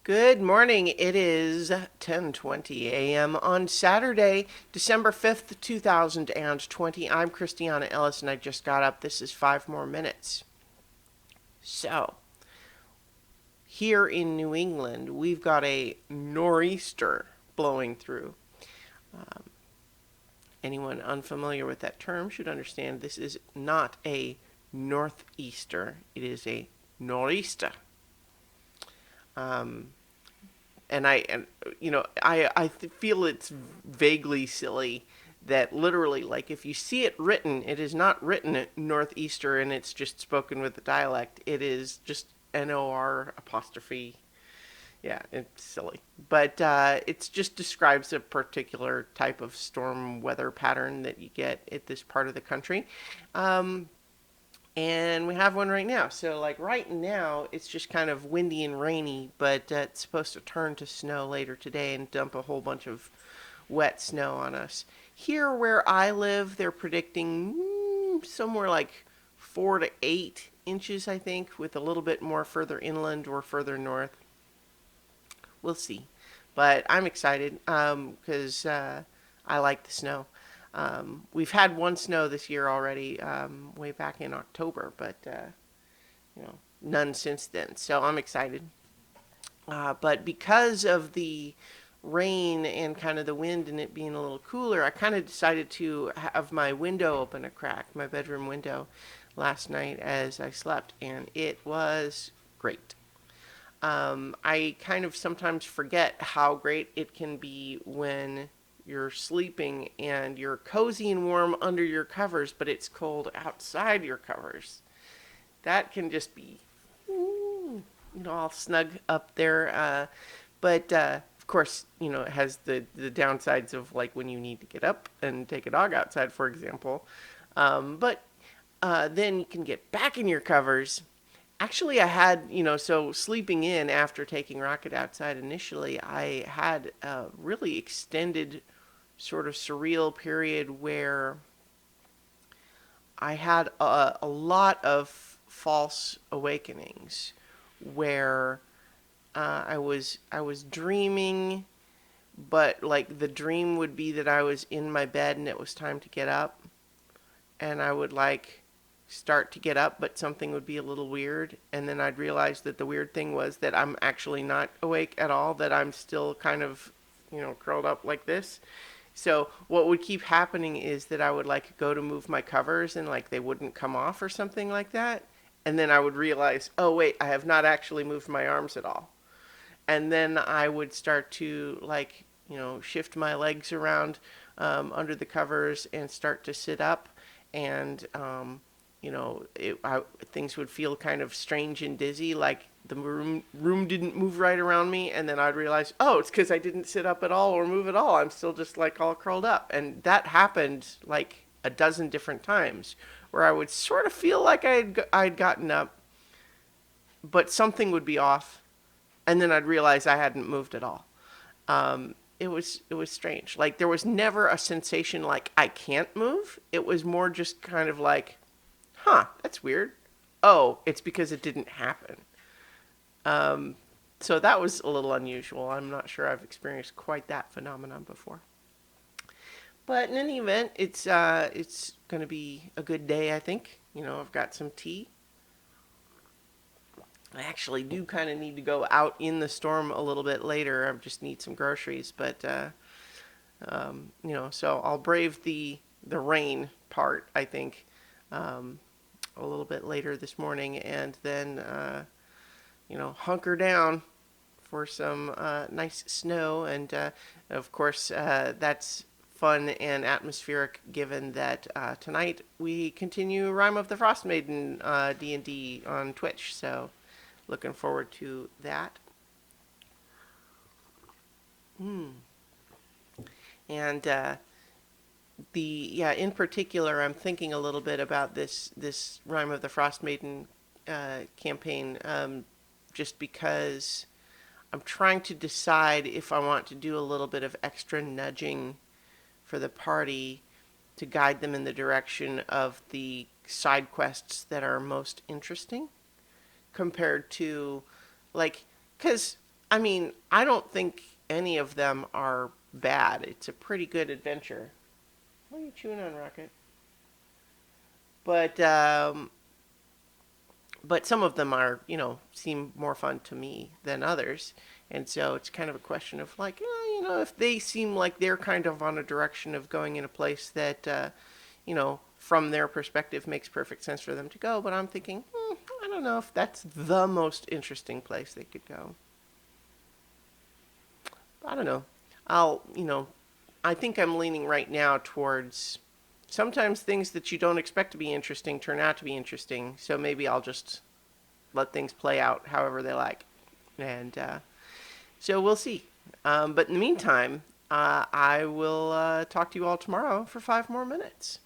Good morning. It is 10:20 a.m. on Saturday, December 5th, 2020. I'm Christiana Ellis and I just got up. This is 5 more minutes. So, here in New England, we've got a nor'easter blowing through. Um, Anyone unfamiliar with that term should understand this is not a northeaster, it is a nor'easter. Um, and I feel it's vaguely silly that literally, like, if you see it written, it is not written at northeaster and it's just spoken with a dialect. It is just NOR apostrophe. Yeah, it's silly, but it just describes a particular type of storm weather pattern that you get at this part of the country. Um, and we have one right now. So, like, right now, it's just kind of windy and rainy, but it's supposed to turn to snow later today and dump a whole bunch of wet snow on us. Here, where I live, they're predicting somewhere like 4 to 8 inches, I think, with a little bit more further inland or further north. We'll see. But I'm excited because I like the snow. We've had one snow this year already, way back in October, but none since then. So I'm excited. But because of the rain and kind of the wind and it being a little cooler, I kind of decided to have my window open a crack, my bedroom window, last night as I slept, and it was great. I kind of sometimes forget how great it can be when you're sleeping and you're cozy and warm under your covers, but it's cold outside your covers. That can just be, all snug up there. But of course, it has the downsides of, like, when you need to get up and take a dog outside, for example. But then you can get back in your covers. Actually, I had, so sleeping in after taking Rocket outside initially, I had a really extended, sort of surreal period where I had a lot of false awakenings where I was dreaming, but like the dream would be that I was in my bed and it was time to get up, and I would like start to get up, but something would be a little weird, and then I'd realize that the weird thing was that I'm actually not awake at all, that I'm still kind of, curled up like this. So what would keep happening is that I would like go to move my covers and like they wouldn't come off or something like that. And then I would realize, oh wait, I have not actually moved my arms at all. And then I would start to like, shift my legs around under the covers and start to sit up, and things would feel kind of strange and dizzy, like the room didn't move right around me, and then I'd realize, oh, it's because I didn't sit up at all or move at all. I'm still just like all curled up, and that happened like a dozen different times, where I would sort of feel like I'd gotten up, but something would be off, and then I'd realize I hadn't moved at all. It was strange. Like there was never a sensation like I can't move. It was more just kind of like, huh, that's weird. Oh, it's because it didn't happen. Um, so that was a little unusual. I'm not sure I've experienced quite that phenomenon before. But in any event, it's going to be a good day, I think. I've got some tea. I actually do kind of need to go out in the storm a little bit later. I just need some groceries, but so I'll brave the rain part, I think, a little bit later this morning, and then hunker down for some nice snow, and of course that's fun and atmospheric given that tonight we continue Rime of the Frost Maiden D&D on Twitch, so looking forward to that. And in particular, I'm thinking a little bit about this Rime of the Frost Maiden campaign, just because I'm trying to decide if I want to do a little bit of extra nudging for the party to guide them in the direction of the side quests that are most interesting, compared to, like, because I mean, I don't think any of them are bad. It's a pretty good adventure. What are you chewing on, Rocket? But some of them are, seem more fun to me than others. And so it's kind of a question of like, if they seem like they're kind of on a direction of going in a place that, from their perspective makes perfect sense for them to go. But I'm thinking, I don't know if that's the most interesting place they could go. I don't know. I think I'm leaning right now towards sometimes things that you don't expect to be interesting turn out to be interesting. So maybe I'll just let things play out however they like. And so we'll see. But in the meantime, I will talk to you all tomorrow for 5 more minutes.